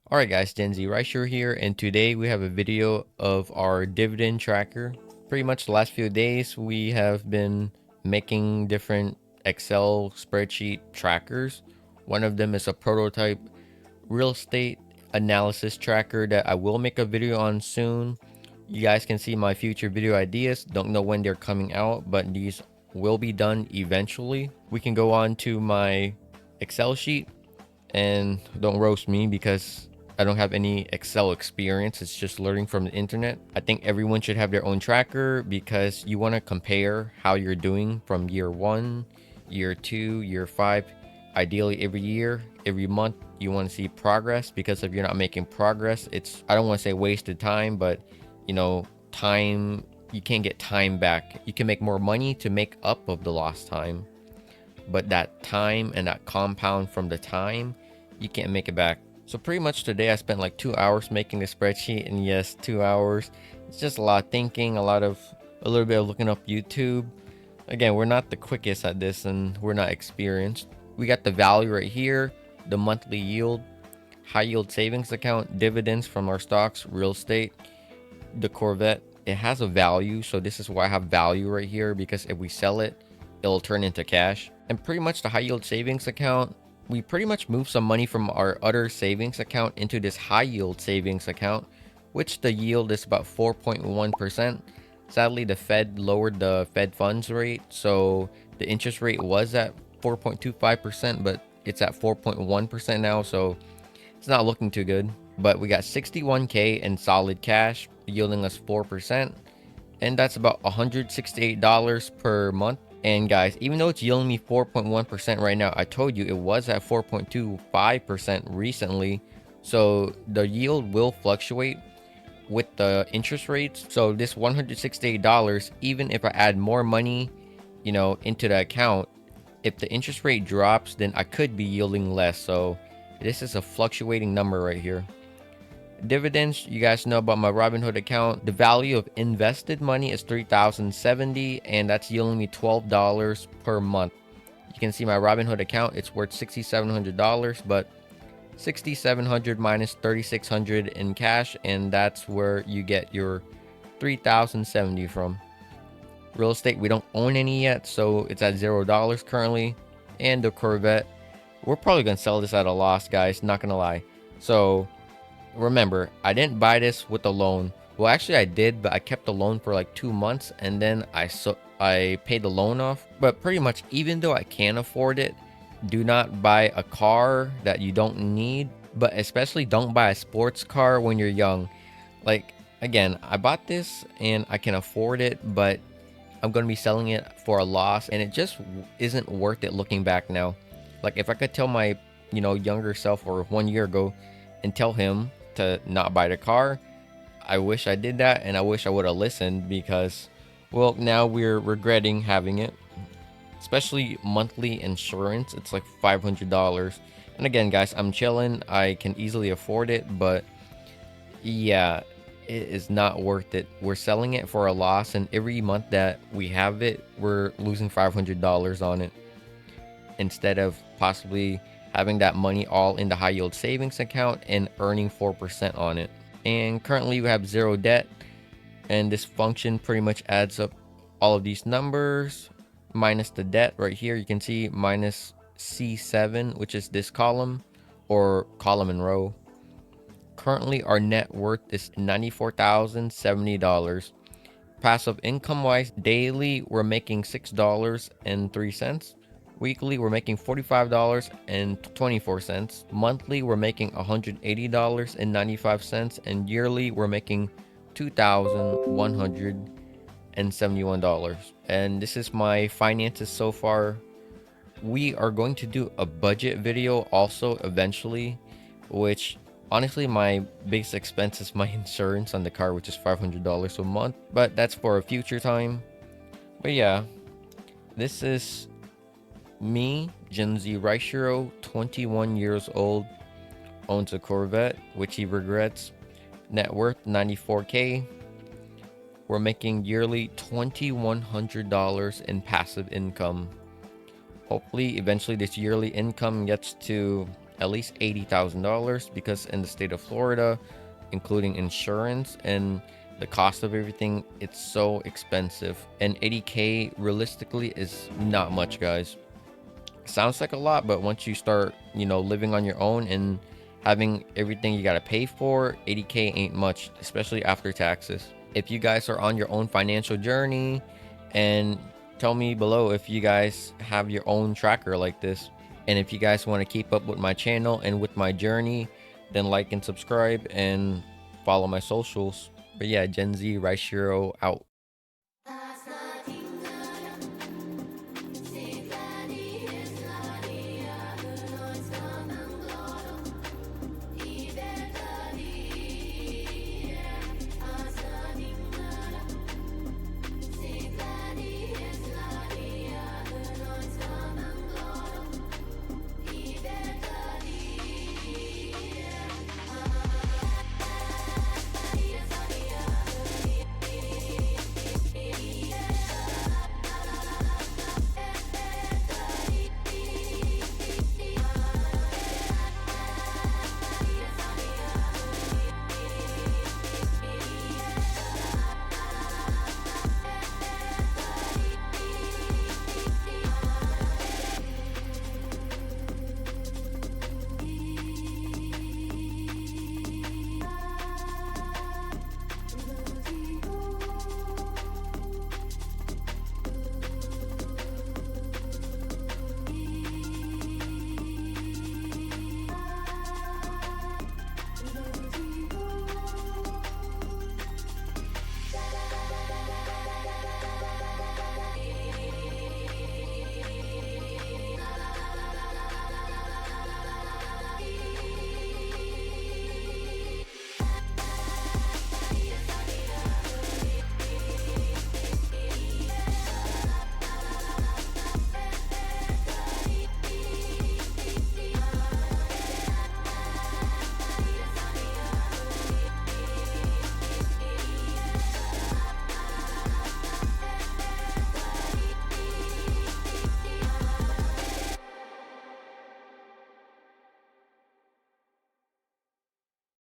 Alright guys, GenZ Risher here, and today we have a video of our dividend tracker. Pretty much the last few days we have been making different Excel spreadsheet trackers. One of them is a prototype real estate analysis tracker that I will make a video on soon. You guys can see my future video ideas. Don't know when they're coming out, but these will be done eventually. We can go on to my Excel sheet, and don't roast me because I don't have any Excel experience. It's just learning from the internet. I think everyone should have their own tracker because you want to compare how you're doing from year 1, year 2, year 5. Ideally every year, every month, you want to see progress, because if you're not making progress, it's, I don't want to say wasted time, but time, you can't get time back. You can make more money to make up of the lost time, but that time and that compound from the time, you can't make it back. So pretty much today I spent like 2 hours making a spreadsheet, and yes, 2 hours. It's just a lot of thinking, a little bit of looking up YouTube. Again, we're not the quickest at this and we're not experienced. We got the value right here, the monthly yield, high yield savings account, dividends from our stocks, real estate, the Corvette. It has a value, so this is why I have value right here, because if we sell it, it'll turn into cash. And pretty much the high yield savings account, we pretty much moved some money from our other savings account into this high yield savings account, which the yield is about 4.1%. Sadly, the Fed lowered the Fed funds rate, so the interest rate was at 4.25%, but it's at 4.1% now, so it's not looking too good. But we got 61k in solid cash, yielding us 4%, and that's about $168 per month. And guys, even though it's yielding me 4.1% right now, I told you it was at 4.25% recently, so the yield will fluctuate with the interest rates. So this $168, even if I add more money into the account, if the interest rate drops, then I could be yielding less. So this is a fluctuating number right here. Dividends, you guys know about my Robinhood account. The value of invested money is $3,070, and that's yielding me $12 per month. You can see my Robinhood account, it's worth $6,700, but $6,700 minus $3,600 in cash, and that's where you get your $3,070 from. Real estate, we don't own any yet, so it's at $0 currently. And the Corvette, we're probably gonna sell this at a loss, guys, not gonna lie. So remember, I didn't buy this with a loan. Well, actually I did, but I kept the loan for like 2 months, and then I paid the loan off. But pretty much, even though I can afford it, do not buy a car that you don't need, but especially don't buy a sports car when you're young. Like, again, I bought this and I can afford it, but I'm going to be selling it for a loss, and it just isn't worth it looking back now. Like, if I could tell my younger self, or 1 year ago, and tell him to not buy the car, I wish I did that, and I wish I would have listened, because, well, now we're regretting having it. Especially monthly insurance, it's like $500. And again, guys, I'm chilling, I can easily afford it, but yeah, it is not worth it. We're selling it for a loss, and every month that we have it, we're losing $500 on it, instead of possibly having that money all in the high yield savings account and earning 4% on it. And currently we have zero debt, and this function pretty much adds up all of these numbers minus the debt. Right here you can see minus C7, which is this column, or column and row. Currently our net worth is $94,070. Passive income wise, daily we're making $6.03. Weekly we're making $45.24. Monthly we're making $180.95, and yearly we're making $2,171. And this is my finances so far. We are going to do a budget video also eventually, which honestly my biggest expense is my insurance on the car, which is $500 a month, but that's for a future time. But yeah, this is me, GenZ Risher, 21 years old, owns a Corvette, which he regrets. Net worth 94k. We're making yearly $2,100 in passive income. Hopefully, eventually this yearly income gets to at least $80,000, because in the state of Florida, including insurance and the cost of everything, it's so expensive. And 80K realistically is not much, guys. Sounds like a lot, but once you start, living on your own and having everything you got to pay for, 80K ain't much, especially after taxes. If you guys are on your own financial journey, and tell me below if you guys have your own tracker like this. And if you guys want to keep up with my channel and with my journey, then like and subscribe and follow my socials. But yeah, Gen Z Rice Hero out.